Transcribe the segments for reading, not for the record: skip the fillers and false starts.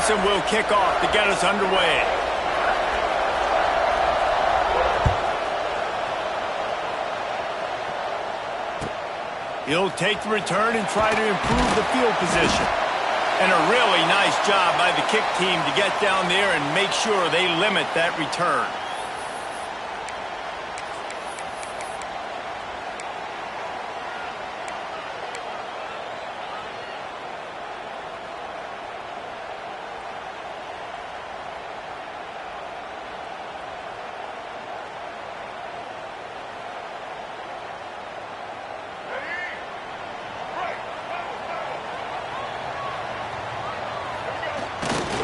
Clemson will kick off to get us underway. He'll take the return and try to improve the field position. And a really nice job by the kick team to get down there and make sure they limit that return.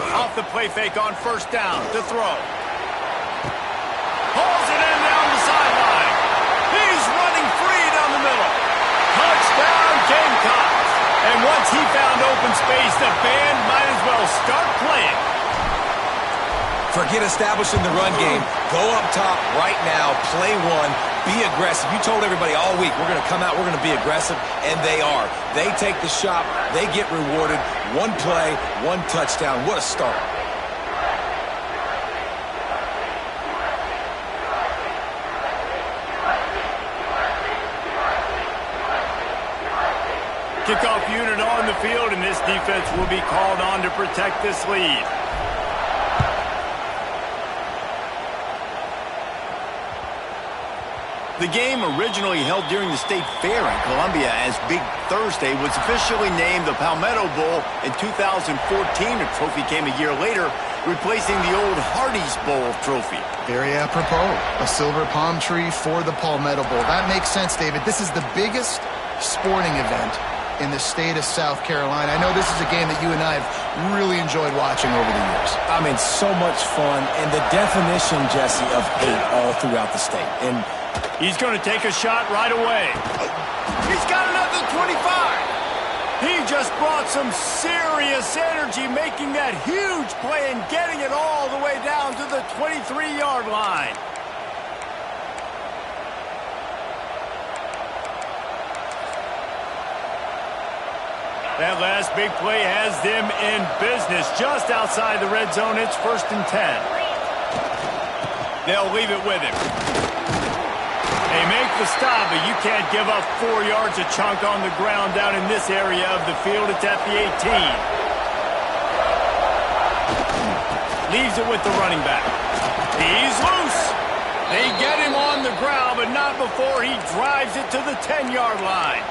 Off the play fake on first down to throw. Pulls it in down the sideline. He's running free down the middle. Touchdown Gamecocks. And once he found open space, the band might as well start playing. Forget establishing the run game. Go up top right now. Play one. Be aggressive. You told everybody all week, we're going to come out, we're going to be aggressive, and they are. They take the shot. They get rewarded. One play, one touchdown. What a start. Kickoff unit on the field, and this defense will be called on to protect this lead. The game, originally held during the State Fair in Columbia as Big Thursday, was officially named the Palmetto Bowl in 2014. The trophy came a year later, replacing the old Hardee's Bowl trophy. Very apropos. A silver palm tree for the Palmetto Bowl. That makes sense, David. This is the biggest sporting event in the state of South Carolina. I know this is a game that you and I have really enjoyed watching over the years. I mean, so much fun, and the definition, Jesse, of hate all throughout the state. And he's going to take a shot right away. He's got another 25. He just brought some serious energy, making that huge play and getting it all the way down to the 23-yard line. That last big play has them in business just outside the red zone. It's 1st and 10. They'll leave it with him. They make the stop, but you can't give up 4 yards a chunk on the ground down in this area of the field. It's at the 18. Leaves it with the running back. He's loose. They get him on the ground, but not before he drives it to the 10-yard line.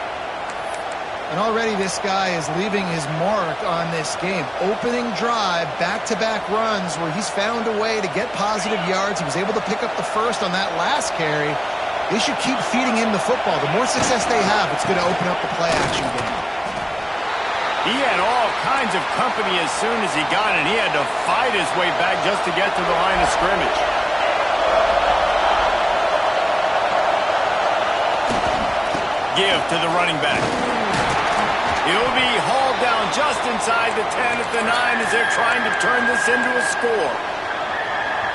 And already this guy is leaving his mark on this game. Opening drive, back-to-back runs where he's found a way to get positive yards. He was able to pick up the first on that last carry. They should keep feeding him the football. The more success they have, it's going to open up the play-action game. He had all kinds of company as soon as he got it. He had to fight his way back just to get to the line of scrimmage. Give to the running back. He'll be hauled down just inside the 10 at the 9 as they're trying to turn this into a score.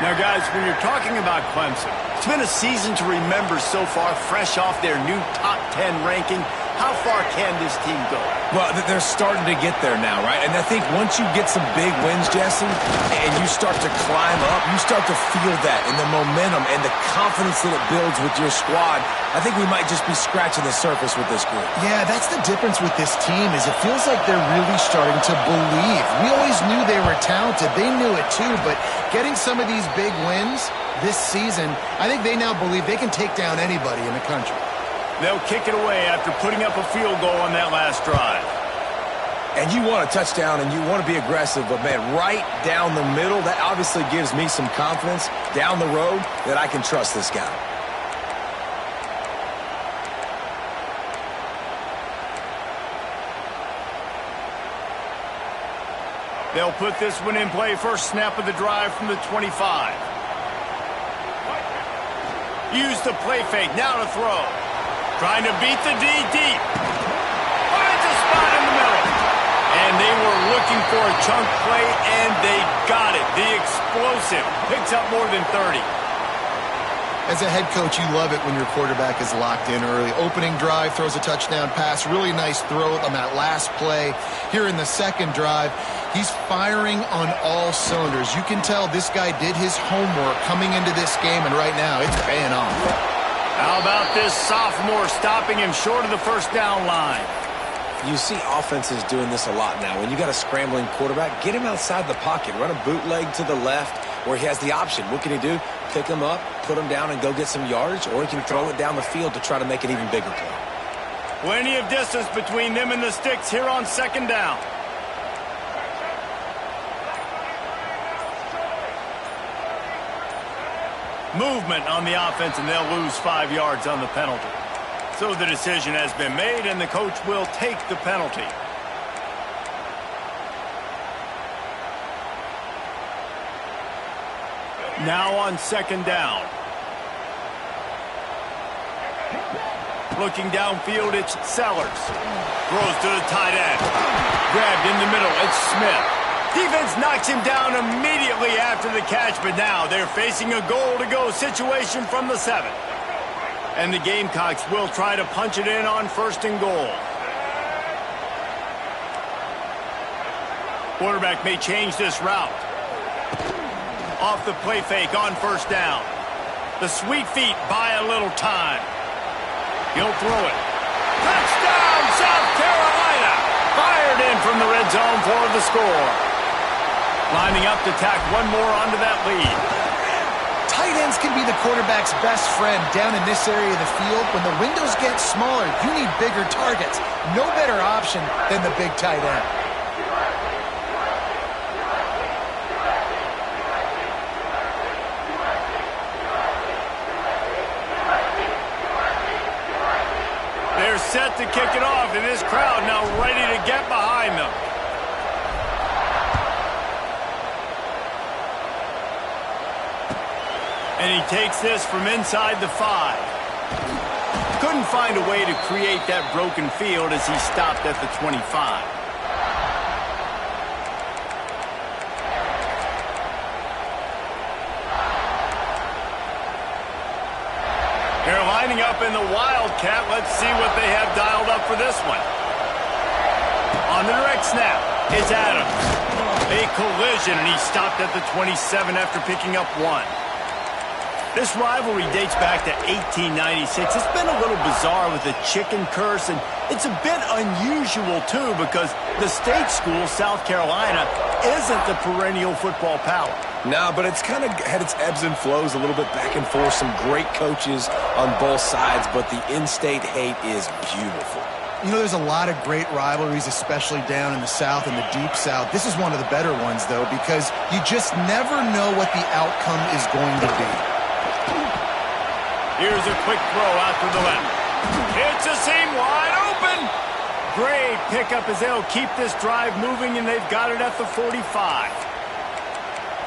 Now, guys, when you're talking about Clemson, it's been a season to remember so far, fresh off their new top 10 ranking. How far can this team go? Well, they're starting to get there now, right? And I think once you get some big wins, Jesse, and you start to climb up, you start to feel that and the momentum and the confidence that it builds with your squad. I think we might just be scratching the surface with this group. Yeah, that's the difference with this team is it feels like they're really starting to believe. We always knew they were talented. They knew it too, but getting some of these big wins this season, I think they now believe they can take down anybody in the country. They'll kick it away after putting up a field goal on that last drive. And you want a touchdown and you want to be aggressive, but, man, right down the middle, that obviously gives me some confidence down the road that I can trust this guy. They'll put this one in play. First snap of the drive from the 25. Use the play fake. Now to throw. Trying to beat the D deep. Finds a spot in the middle. And they were looking for a chunk play, and they got it. The explosive picks up more than 30. As a head coach, you love it when your quarterback is locked in early. Opening drive, throws a touchdown pass. Really nice throw on that last play. Here in the second drive, he's firing on all cylinders. You can tell this guy did his homework coming into this game, and right now it's paying off. How about this sophomore stopping him short of the first down line? You see offenses doing this a lot now. When you got a scrambling quarterback, get him outside the pocket. Run a bootleg to the left where he has the option. What can he do? Pick him up, put him down, and go get some yards, or he can throw it down the field to try to make an even bigger play. Plenty of distance between them and the sticks here on second down. Movement on the offense, and they'll lose 5 yards on the penalty. So the decision has been made, and the coach will take the penalty. Now on second down. Looking downfield, it's Sellers. Throws to the tight end. Grabbed in the middle, it's Smith. Defense knocks him down immediately after the catch, but now they're facing a goal-to-go situation from the 7. And the Gamecocks will try to punch it in on first and goal. Quarterback may change this route. Off the play fake on first down. The sweet feet buy a little time. He'll throw it. Touchdown, South Carolina! Fired in from the red zone for the score. Lining up to tack one more onto that lead. Tight ends can be the quarterback's best friend down in this area of the field. When the windows get smaller, you need bigger targets. No better option than the big tight end. They're set to kick it off, and this crowd now ready to get behind them. And he takes this from inside the 5. Couldn't find a way to create that broken field as he stopped at the 25. They're lining up in the Wildcat. Let's see what they have dialed up for this one. On the direct snap, it's Adams. A collision, and he stopped at the 27 after picking up 1. This rivalry dates back to 1896. It's been a little bizarre with the chicken curse, and it's a bit unusual, too, because the state school, South Carolina, isn't the perennial football power. No, but it's kind of had its ebbs and flows, a little bit back and forth, some great coaches on both sides, but the in-state hate is beautiful. You know, there's a lot of great rivalries, especially down in the South and the Deep South. This is one of the better ones, though, because you just never know what the outcome is going to be. Here's a quick throw out to the left. It's a seam wide open. Great pickup as they'll keep this drive moving, and they've got it at the 45.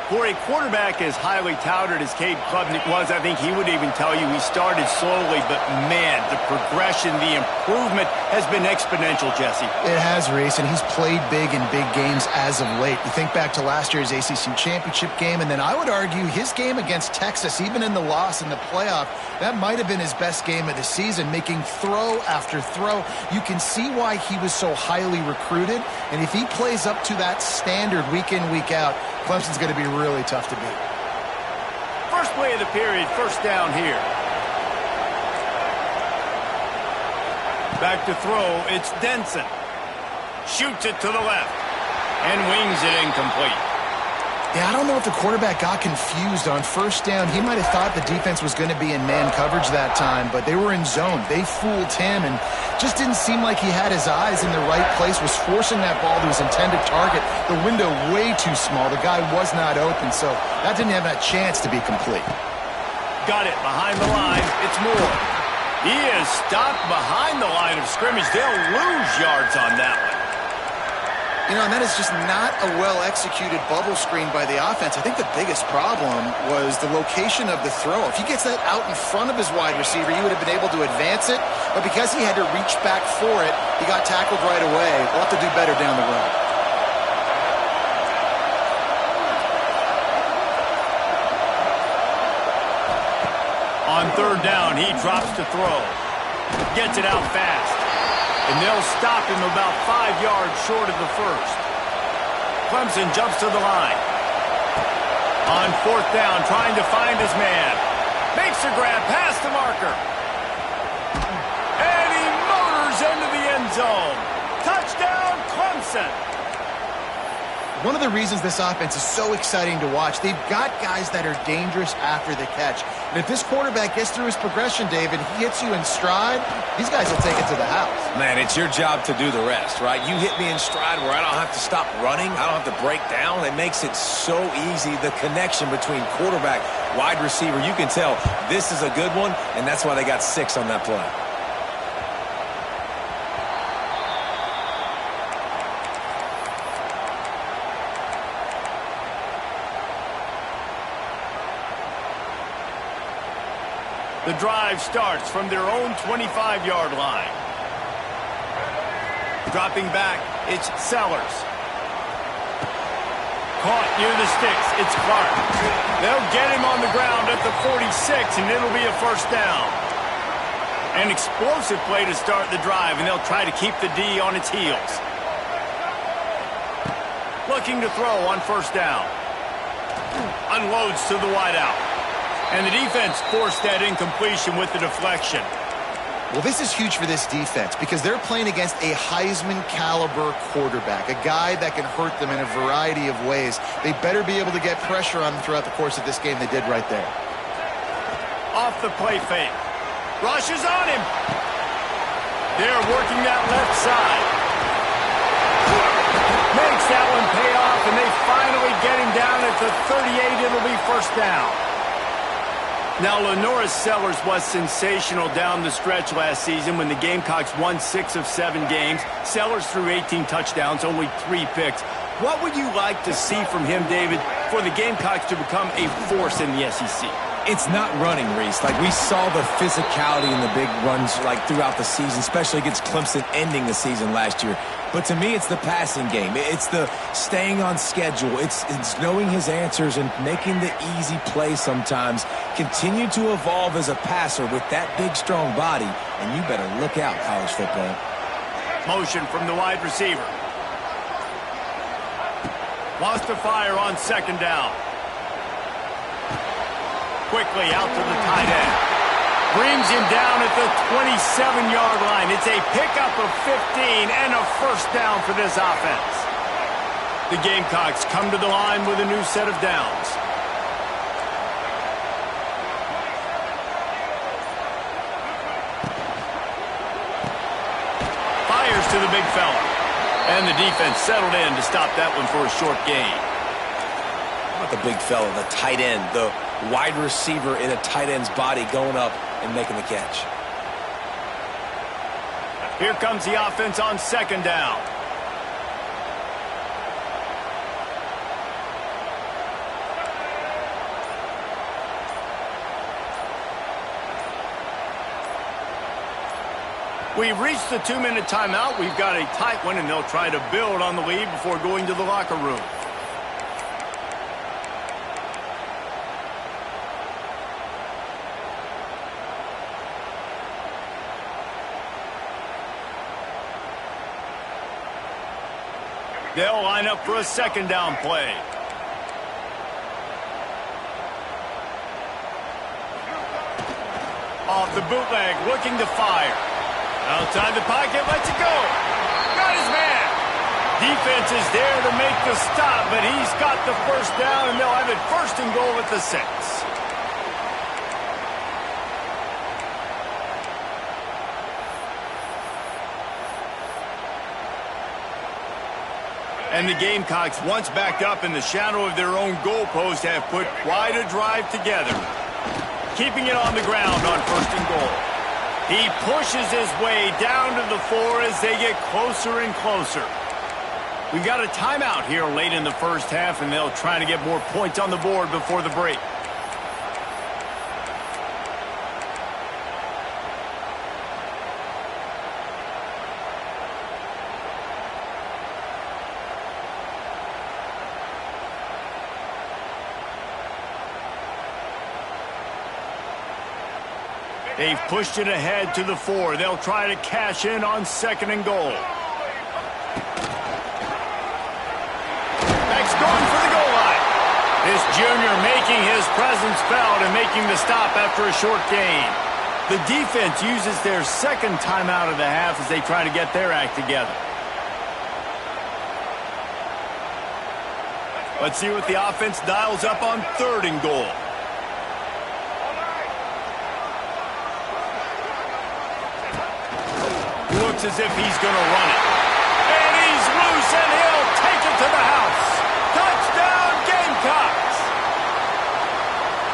For a quarterback as highly touted as Cade Klubnik was, I think he would even tell you he started slowly, but man, the progression, the improvement has been exponential, Jesse. It has, Reese, and he's played big in big games as of late. You think back to last year's ACC championship game, and then I would argue his game against Texas, even in the loss in the playoff, that might have been his best game of the season, making throw after throw. You can see why he was so highly recruited, and if he plays up to that standard week in, week out, Clemson's going to be really tough to beat. First play of the period, first down here. Back to throw, it's Denson. Shoots it to the left and wings it incomplete. Yeah, I don't know if the quarterback got confused on first down. He might have thought the defense was going to be in man coverage that time, but they were in zone. They fooled him and just didn't seem like he had his eyes in the right place, was forcing that ball to his intended target. The window way too small. The guy was not open, so that didn't have a chance to be complete. Got it behind the line. It's Moore. He is stopped behind the line of scrimmage. They'll lose yards on that one. You know, and that is just not a well-executed bubble screen by the offense. I think the biggest problem was the location of the throw. If he gets that out in front of his wide receiver, he would have been able to advance it. But because he had to reach back for it, he got tackled right away. We'll have to do better down the road. third down, he drops to throw. Gets it out fast. And they'll stop him about 5 yards short of the first. Clemson jumps to the line. On fourth down, trying to find his man. Makes a grab past the marker. And he motors into the end zone. Touchdown, Clemson. One of the reasons this offense is so exciting to watch, they've got guys that are dangerous after the catch. And if this quarterback gets through his progression, David, he hits you in stride, these guys will take it to the house. Man, it's your job to do the rest, right? You hit me in stride where I don't have to stop running. I don't have to break down. It makes it so easy. The connection between quarterback, wide receiver, you can tell this is a good one, and that's why they got 6 on that play. The drive starts from their own 25-yard line. Dropping back, it's Sellers. Caught near the sticks, it's Clark. They'll get him on the ground at the 46, and it'll be a first down. An explosive play to start the drive, and they'll try to keep the D on its heels. Looking to throw on first down. Unloads to the wideout. And the defense forced that incompletion with the deflection. Well, this is huge for this defense because they're playing against a Heisman-caliber quarterback, a guy that can hurt them in a variety of ways. They better be able to get pressure on them throughout the course of this game. They did right there. Off the play fake. Rushes on him. They're working that left side. Makes that one pay off, and they finally get him down at the 38. It'll be first down. Now, LaNorris Sellers was sensational down the stretch last season when the Gamecocks won 6 of 7 games. Sellers threw 18 touchdowns, only 3 picks. What would you like to see from him, David, for the Gamecocks to become a force in the SEC? It's not running, Reese. Like, we saw the physicality in the big runs, like, throughout the season, especially against Clemson ending the season last year. But to me, it's the passing game. It's the staying on schedule. It's knowing his answers and making the easy play sometimes. Continue to evolve as a passer with that big, strong body, and you better look out, college football. Motion from the wide receiver. Wants to fire on second down. Quickly out to the tight end. Brings him down at the 27-yard line. It's a pickup of 15 and a first down for this offense. The Gamecocks come to the line with a new set of downs. Fires to the big fella. And the defense settled in to stop that one for a short gain. How about the big fella, the tight end, the wide receiver in a tight end's body going up and making the catch. Here comes the offense on second down. We've reached the 2-minute timeout. We've got a tight one, and they'll try to build on the lead before going to the locker room. They'll line up for a second down play. Off the bootleg, looking to fire. Outside the pocket, lets it go. Got his man. Defense is there to make the stop, but he's got the first down, and they'll have it first and goal at the 6. And the Gamecocks, once backed up in the shadow of their own goalpost, have put quite a drive together. Keeping it on the ground on first and goal. He pushes his way down to the 4 as they get closer and closer. We've got a timeout here late in the first half, and they'll try to get more points on the board before the break. They've pushed it ahead to the 4. They'll try to cash in on 2nd and goal. Beck's going for the goal line. This junior making his presence felt and making the stop after a short gain. The defense uses their 2nd timeout of the half as they try to get their act together. Let's see what the offense dials up on 3rd and goal. Looks as if he's going to run it. And he's loose, and he'll take it to the house. Touchdown, Gamecocks!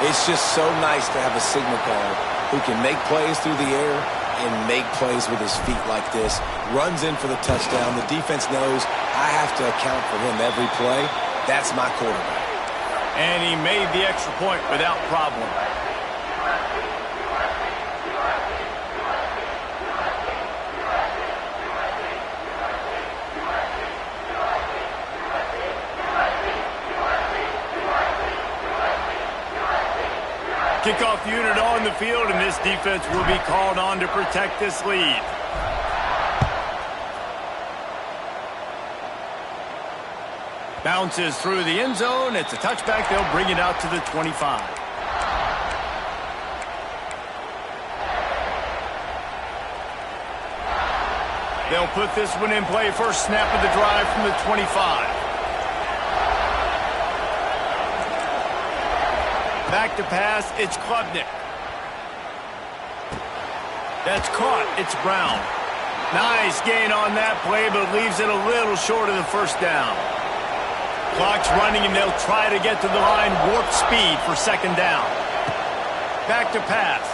It's just so nice to have a signal caller who can make plays through the air and make plays with his feet like this. Runs in for the touchdown. The defense knows I have to account for him every play. That's my quarterback. And he made the extra point without problem. Kickoff unit on the field, and this defense will be called on to protect this lead. Bounces through the end zone. It's a touchback. They'll bring it out to the 25. They'll put this one in play. First snap of the drive from the 25. Back to pass, it's Klubnik. That's caught, it's Brown. Nice gain on that play, but leaves it a little short of the first down. Clock's running, and they'll try to get to the line, warp speed for 2nd down. Back to pass.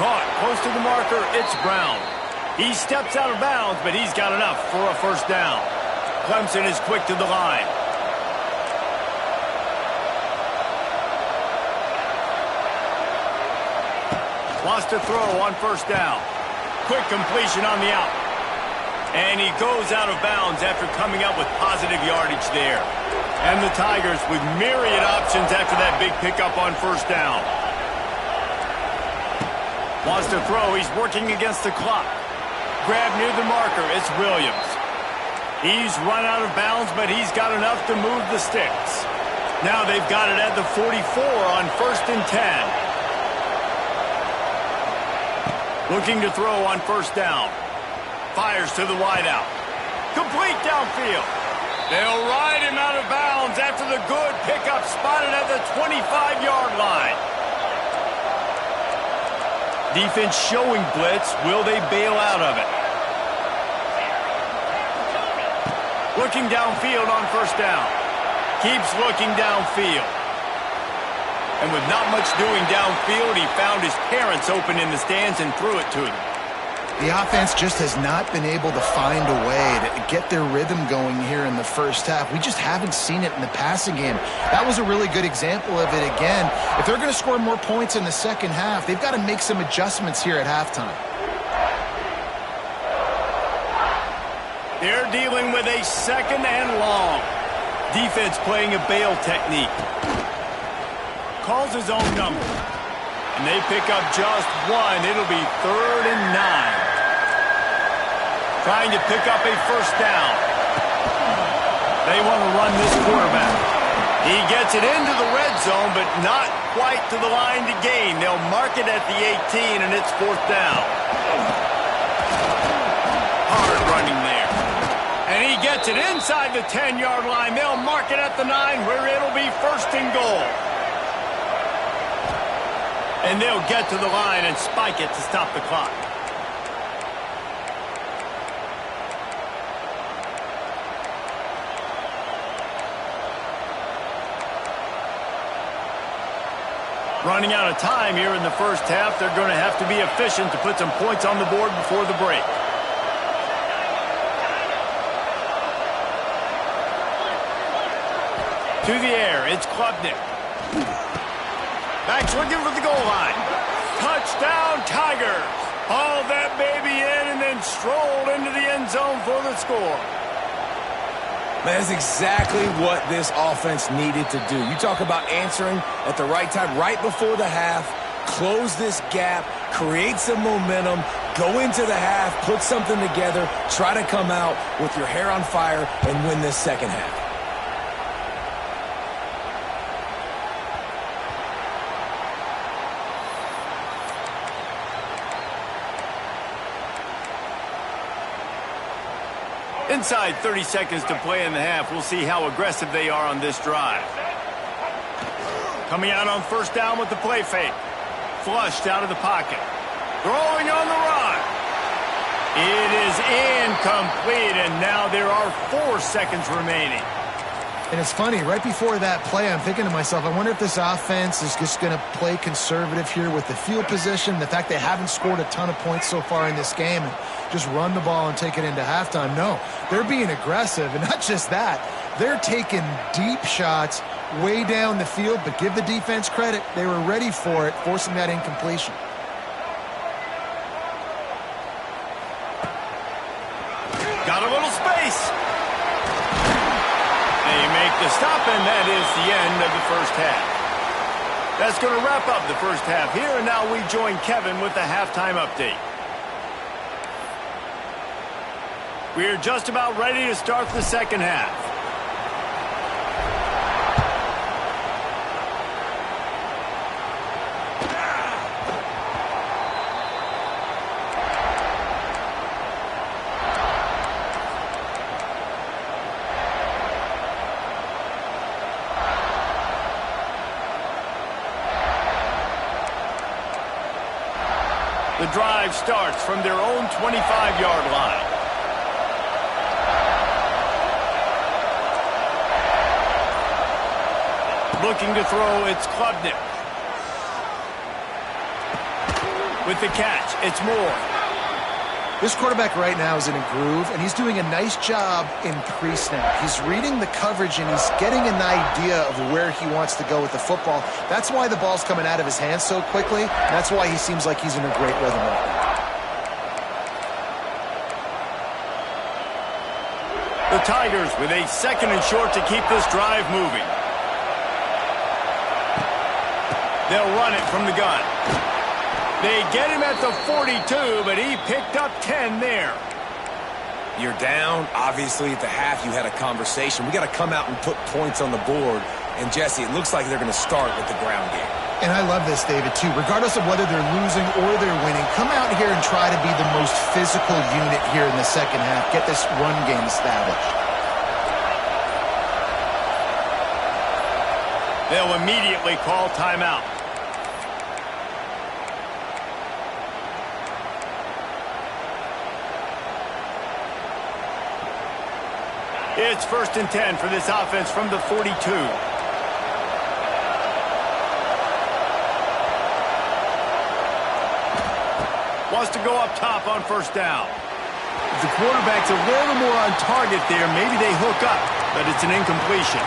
Caught, close to the marker, it's Brown. He steps out of bounds, but he's got enough for a first down. Clemson is quick to the line. Wants to throw on first down. Quick completion on the out. And he goes out of bounds after coming up with positive yardage there. And the Tigers with myriad options after that big pickup on first down. Wants to throw. He's working against the clock. Grab near the marker. It's Williams. He's run out of bounds, but he's got enough to move the sticks. Now they've got it at the 44 on 1st and 10. Looking to throw on first down. Fires to the wideout. Complete downfield. They'll ride him out of bounds after the good pickup spotted at the 25-yard line. Defense showing blitz. Will they bail out of it? Looking downfield on first down. Keeps looking downfield. And with not much doing downfield, he found his parents open in the stands and threw it to them. The offense just has not been able to find a way to get their rhythm going here in the first half. We just haven't seen it in the passing game. That was a really good example of it again. If they're going to score more points in the second half, they've got to make some adjustments here at halftime. They're dealing with a 2nd and long. Defense playing a bail technique. Calls his own number. And they pick up just one. It'll be 3rd and 9. Trying to pick up a first down. They want to run this quarterback. He gets it into the red zone, but not quite to the line to gain. They'll mark it at the 18, and it's 4th down. Hard running there. And he gets it inside the 10-yard line. They'll mark it at the 9, where it'll be 1st and goal. And they'll get to the line and spike it to stop the clock. Running out of time here in the first half. They're going to have to be efficient to put some points on the board before the break. To the air, it's Klubnik. Back's looking for the goal line. Touchdown, Tigers. Hauled that baby in and then strolled into the end zone for the score. Man, that's exactly what this offense needed to do. You talk about answering at the right time, right before the half, close this gap, create some momentum, go into the half, put something together, try to come out with your hair on fire and win this second half. Inside 30 seconds to play in the half. We'll see how aggressive they are on this drive. Coming out on first down with the play fake. Flushed out of the pocket. Throwing on the run. It is incomplete, and now there are 4 seconds remaining. And it's funny, right before that play, I'm thinking to myself, I wonder if this offense is just going to play conservative here with the field position, the fact they haven't scored a ton of points so far in this game, and just run the ball and take it into halftime. No, they're being aggressive, and not just that. They're taking deep shots way down the field, but give the defense credit. They were ready for it, forcing that incompletion. Got a little space. They make the stop, and that is the end of the first half. That's going to wrap up the first half here, and now we join Kevin with the halftime update. We're just about ready to start the second half. The drive starts from their own 25-yard line. Looking to throw, it's Klubnik. With the catch, it's Moore. This quarterback right now is in a groove, and he's doing a nice job in pre-snap. He's reading the coverage, and he's getting an idea of where he wants to go with the football. That's why the ball's coming out of his hands so quickly. That's why he seems like he's in a great rhythm right now. The Tigers with a 2nd and short to keep this drive moving. They'll run it from the gun. They get him at the 42, but he picked up 10 there. You're down. Obviously, at the half, you had a conversation. We got to come out and put points on the board. And, Jesse, it looks like they're going to start with the ground game. And I love this, David, too. Regardless of whether they're losing or they're winning, come out here and try to be the most physical unit here in the second half. Get this run game established. They'll immediately call timeout. It's 1st and 10 for this offense from the 42. Wants to go up top on first down. If the quarterback's a little more on target there, maybe they hook up, but it's an incompletion.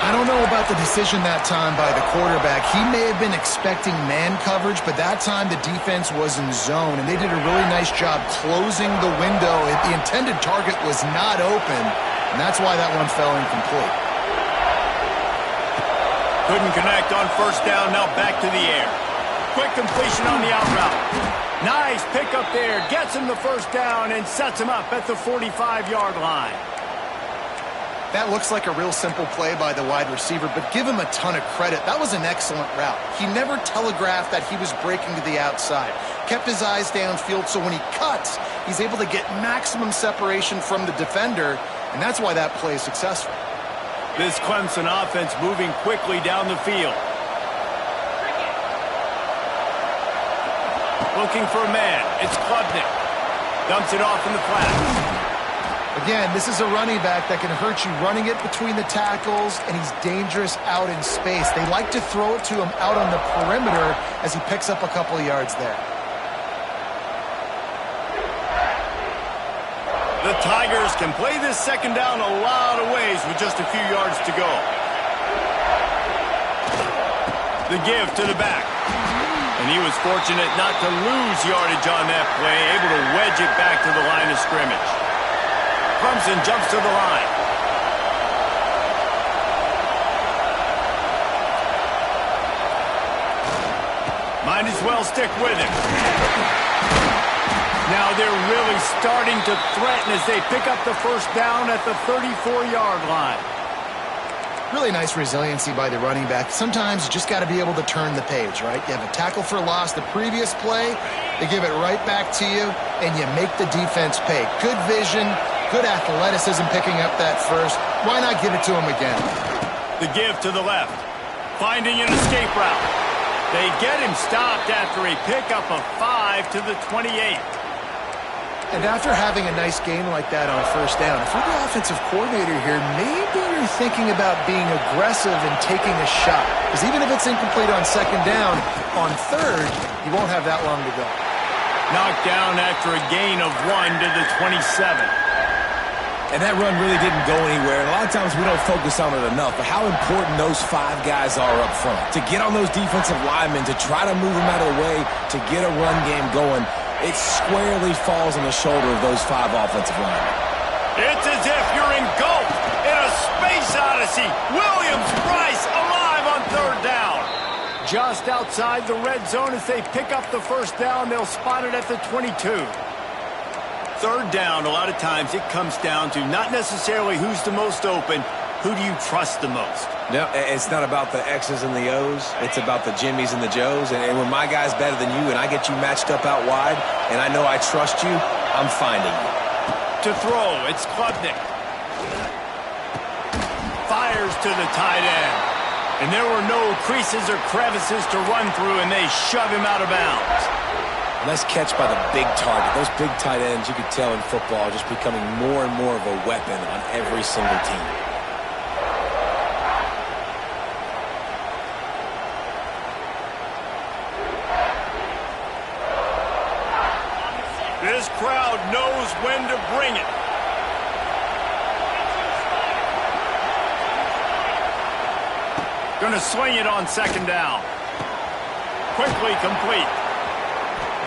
I don't know about the decision that time by the quarterback. He may have been expecting man coverage, but that time the defense was in zone, and they did a really nice job closing the window. The intended target was not open, and that's why that one fell incomplete. Couldn't connect on first down, now back to the air. Quick completion on the out route. Nice pickup there, gets him the first down and sets him up at the 45-yard line. That looks like a real simple play by the wide receiver, but give him a ton of credit. That was an excellent route. He never telegraphed that he was breaking to the outside. Kept his eyes downfield, so when he cuts, he's able to get maximum separation from the defender, and that's why that play is successful. This Clemson offense moving quickly down the field. Looking for a man. It's Klubnik. Dumps it off in the flat. Again, this is a running back that can hurt you running it between the tackles, and he's dangerous out in space. They like to throw it to him out on the perimeter as he picks up a couple of yards there. The Tigers can play this second down a lot of ways with just a few yards to go. The give to the back. And he was fortunate not to lose yardage on that play, able to wedge it back to the line of scrimmage. Clemson jumps to the line. as well stick with him. Now they're really starting to threaten as they pick up the first down at the 34-yard line. Really nice resiliency by the running back. Sometimes you just got to be able to turn the page, right? You have a tackle for loss the previous play, they give it right back to you, and you make the defense pay. Good vision, good athleticism picking up that first. Why not give it to him again? The give to the left, finding an escape route. They get him stopped after a pickup of 5 to the 28. And after having a nice game like that on first down, if you're the offensive coordinator here, maybe you're thinking about being aggressive and taking a shot. Because even if it's incomplete on second down, on third, you won't have that long to go. Knocked down after a gain of 1 to the 27. And that run really didn't go anywhere. And a lot of times we don't focus on it enough, but how important those 5 guys are up front. To get on those defensive linemen, to try to move them out of the way, to get a run game going, it squarely falls on the shoulder of those 5 offensive linemen. It's as if you're engulfed in a space odyssey. Williams-Brice alive on third down. Just outside the red zone as they pick up the first down. They'll spot it at the 22. Third down, a lot of times it comes down to not necessarily who's the most open, who do you trust the most? No, it's not about the X's and the O's. It's about the Jimmys and the Joes. And when my guy's better than you and I get you matched up out wide and I know I trust you, I'm finding you. To throw, it's Klubnik. Fires to the tight end. And there were no creases or crevices to run through, and they shove him out of bounds. Nice catch by the big target. Those big tight ends, you could tell in football, are just becoming more and more of a weapon on every single team. This crowd knows when to bring it. Going to swing it on second down. Quickly complete.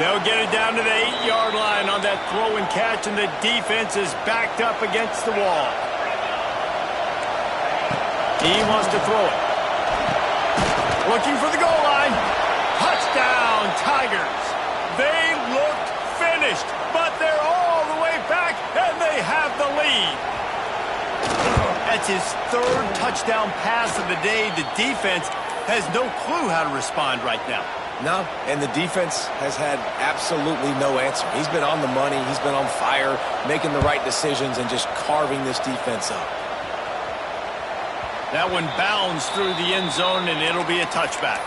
They'll get it down to the 8-yard line on that throw and catch, and the defense is backed up against the wall. He wants to throw it. Looking for the goal line. Touchdown, Tigers. They looked finished, but they're all the way back, and they have the lead. That's his third touchdown pass of the day. The defense has no clue how to respond right now. No, and the defense has had absolutely no answer. He's been on the money. He's been on fire, making the right decisions and just carving this defense up. That one bounds through the end zone, and it'll be a touchback.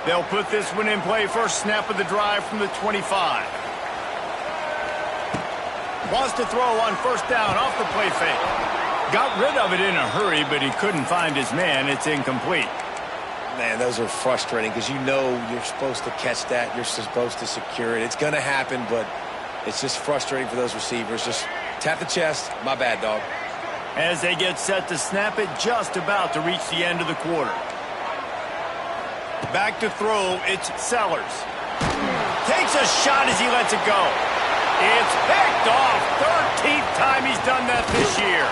They'll put this one in play. First snap of the drive from the 25. Wants to throw on first down off the play fake. Got rid of it in a hurry, but he couldn't find his man. It's incomplete. Man, those are frustrating because you know you're supposed to catch that. You're supposed to secure it. It's going to happen, but it's just frustrating for those receivers. Just tap the chest. My bad, dog. As they get set to snap it, just about to reach the end of the quarter. Back to throw, it's Sellers. Takes a shot as he lets it go. It's picked off. 13th time he's done that this year.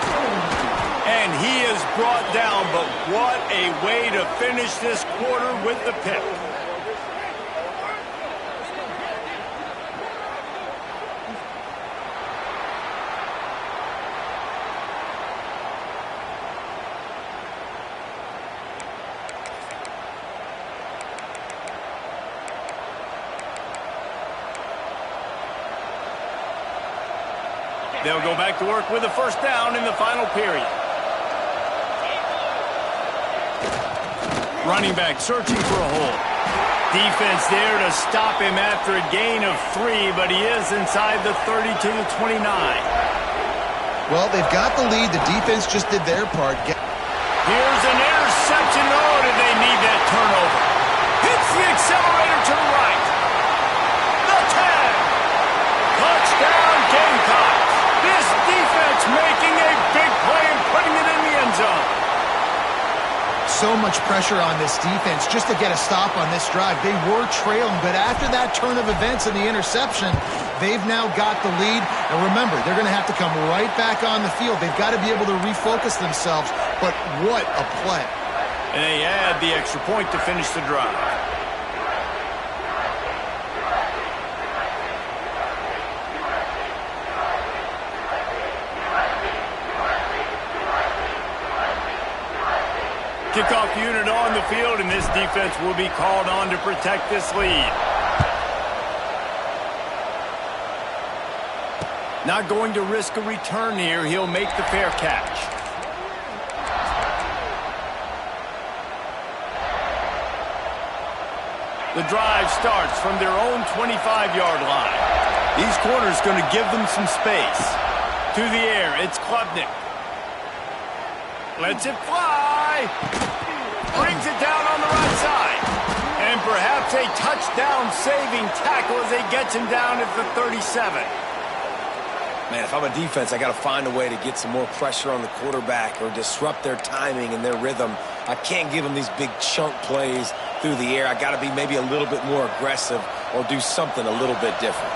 And he is brought down, but what a way to finish this quarter with the pick. They'll go back to work with a first down in the final period. Running back searching for a hole. Defense there to stop him after a gain of 3, but he is inside the 30 to the 29. Well, they've got the lead. The defense just did their part. Here's an interception. Oh, did they need that turnover? Hits the accelerator to the right. The 10. Touchdown, Gamecocks. This defense making a big play and putting it in the end zone. So much pressure on this defense just to get a stop on this drive. They were trailing, but after that turn of events and the interception, They've now got the lead. And remember, they're going to have to come right back on the field. They've got to be able to refocus themselves. But what a play. And they add the extra point to finish the drive. Kickoff unit on the field, and this defense will be called on to protect this lead. Not going to risk a return here. He'll make the fair catch. The drive starts from their own 25-yard line. These corners going to give them some space. To the air, it's Klubnik. Lets it fly. Brings it down on the right side. And perhaps a touchdown-saving tackle as they get him down at the 37. Man, if I'm a defense, I got to find a way to get some more pressure on the quarterback or disrupt their timing and their rhythm. I can't give them these big chunk plays through the air. I got to be maybe a little bit more aggressive or do something a little bit different.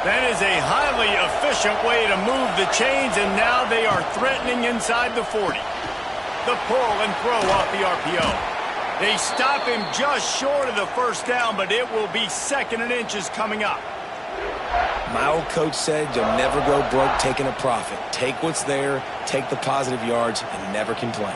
That is a highly efficient way to move the chains, and now they are threatening inside the 40. The pull and throw off the RPO. They stop him just short of the first down, but it will be 2nd and inches coming up. My old coach said you'll never go broke taking a profit. Take what's there, take the positive yards, and never complain.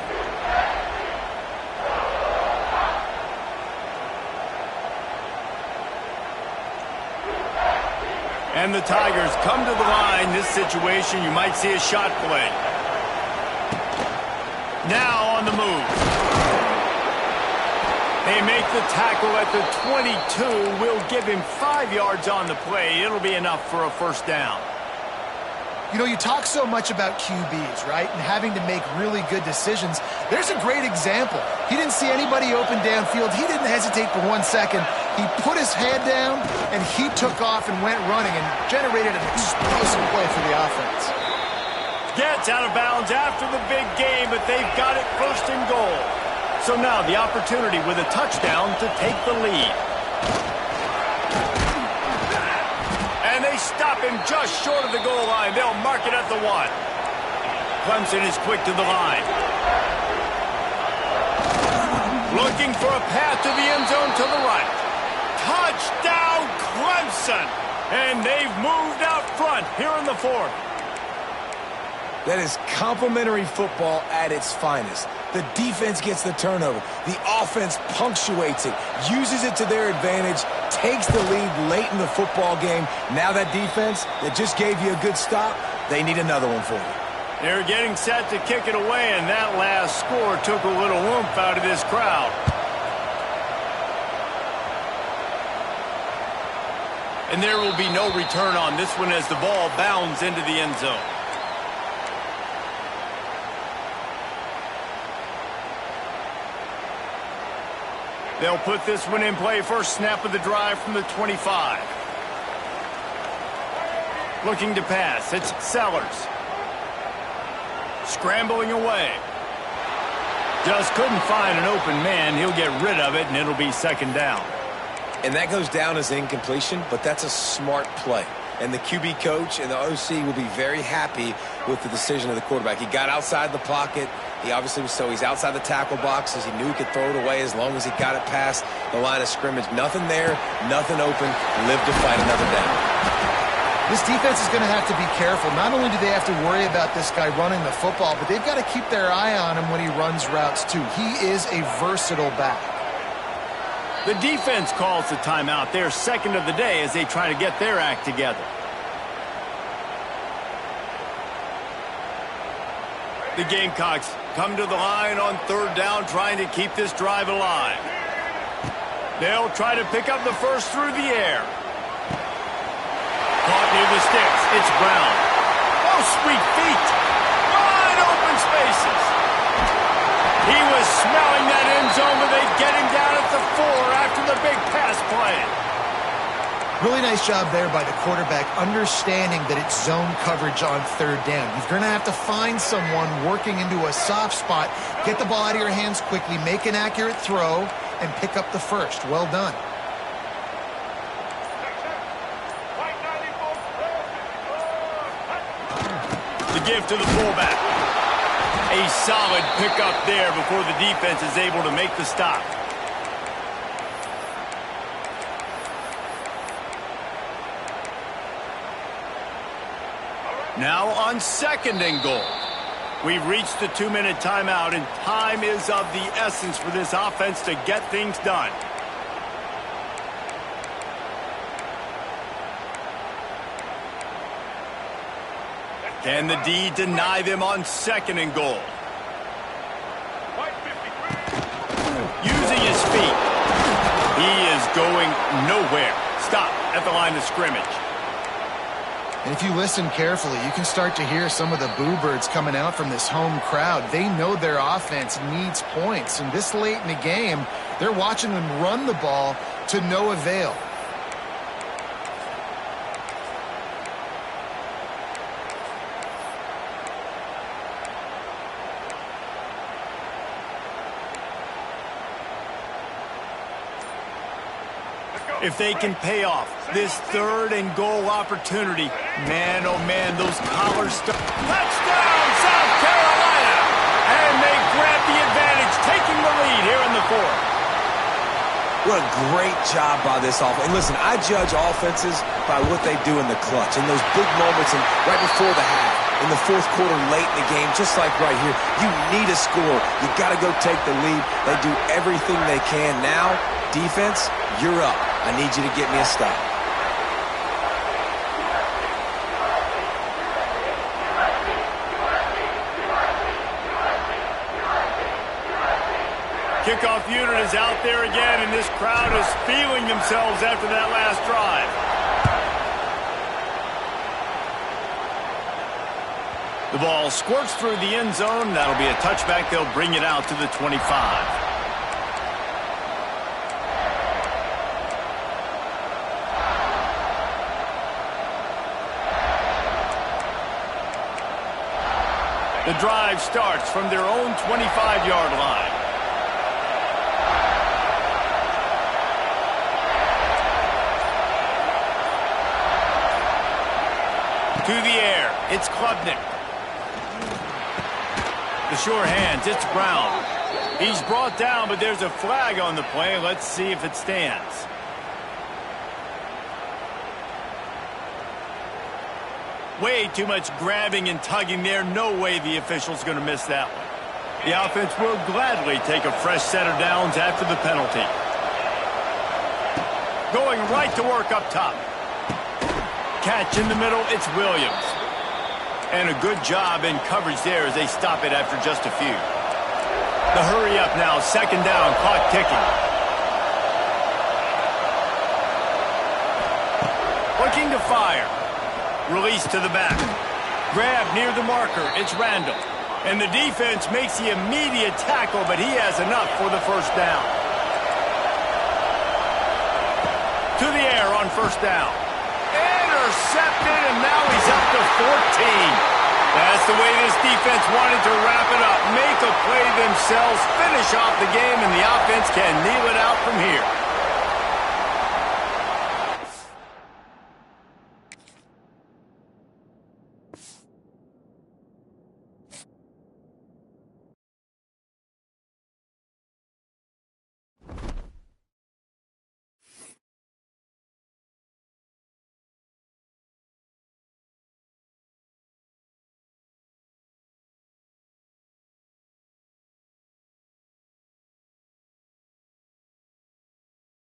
And the Tigers come to the line. This situation, you might see a shot play. Now on the move. They make the tackle at the 22. Will give him 5 yards on the play. It'll be enough for a first down. You know, you talk so much about QBs, right, and having to make really good decisions. There's a great example. He didn't see anybody open downfield. He didn't hesitate for 1 second. He put his head down, and he took off and went running and generated an explosive play for the offense. Gets out of bounds after the big game, but they've got it 1st and goal. So now the opportunity with a touchdown to take the lead. And they stop him just short of the goal line. They'll mark it at the 1. Clemson is quick to the line. Looking for a path to the end zone to the right. Touchdown, Clemson! And they've moved out front here in the 4th. That is complimentary football at its finest. The defense gets the turnover. The offense punctuates it, uses it to their advantage, takes the lead late in the football game. Now that defense that just gave you a good stop, they need another one for you. They're getting set to kick it away, and that last score took a little oomph out of this crowd. And there will be no return on this one as the ball bounds into the end zone. They'll put this one in play. First snap of the drive from the 25. Looking to pass. It's Sellers. Scrambling away. Just couldn't find an open man. He'll get rid of it, and it'll be 2nd down. And that goes down as incompletion, but that's a smart play. And the QB coach and the OC will be very happy with the decision of the quarterback. He got outside the pocket. He obviously was he's outside the tackle boxes. He knew he could throw it away as long as he got it past the line of scrimmage. Nothing there, nothing open. Live to fight another down. This defense is going to have to be careful. Not only do they have to worry about this guy running the football, but they've got to keep their eye on him when he runs routes too. He is a versatile back. The defense calls the timeout. They're 2nd of the day as they try to get their act together. The Gamecocks come to the line on 3rd down, trying to keep this drive alive. They'll try to pick up the first through the air. Caught near the sticks. It's Brown. Oh, sweet feet. Wide open spaces. He was smelling that end zone, but they get him down at the 4 after the big pass play. Really nice job there by the quarterback, understanding that it's zone coverage on 3rd down. You're going to have to find someone working into a soft spot, get the ball out of your hands quickly, make an accurate throw, and pick up the first. Well done. The give to the fullback. A solid pickup there before the defense is able to make the stop. Now on 2nd and goal. We've reached the 2-minute timeout, and time is of the essence for this offense to get things done. Can the D deny them on 2nd and goal? Using his feet. He is going nowhere. Stop at the line of scrimmage. And if you listen carefully, you can start to hear some of the boo birds coming out from this home crowd. They know their offense needs points, and this late in the game, they're watching them run the ball to no avail. If they can pay off this 3rd and goal opportunity, man, oh man, those collars start. Touchdown, South Carolina! And they grab the advantage, taking the lead here in the 4th. What a great job by this offense. And listen, I judge offenses by what they do in the clutch, in those big moments and right before the half, in the 4th quarter, late in the game, just like right here. You need a score. You got to go take the lead. They do everything they can. Now, defense, you're up. I need you to get me a stop. Kickoff unit is out there again, and this crowd is feeling themselves after that last drive. The ball squirts through the end zone. That'll be a touchback. They'll bring it out to the 25. The drive starts from their own 25-yard line. To the air, it's Klubnik. The sure hands, it's Brown. He's brought down, but there's a flag on the play. Let's see if it stands. Way too much grabbing and tugging there. No way the official's going to miss that one. The offense will gladly take a fresh set of downs after the penalty. Going right to work up top. Catch in the middle, it's Williams. And a good job in coverage there as they stop it after just a few. The hurry up now, 2nd down, clock ticking. Looking to fire. Release to the back. Grab near the marker. It's Randall. And the defense makes the immediate tackle, but he has enough for the 1st down. To the air on 1st down. Intercepted, and now he's up to 14. That's the way this defense wanted to wrap it up. Make a play themselves, finish off the game, and the offense can kneel it out from here.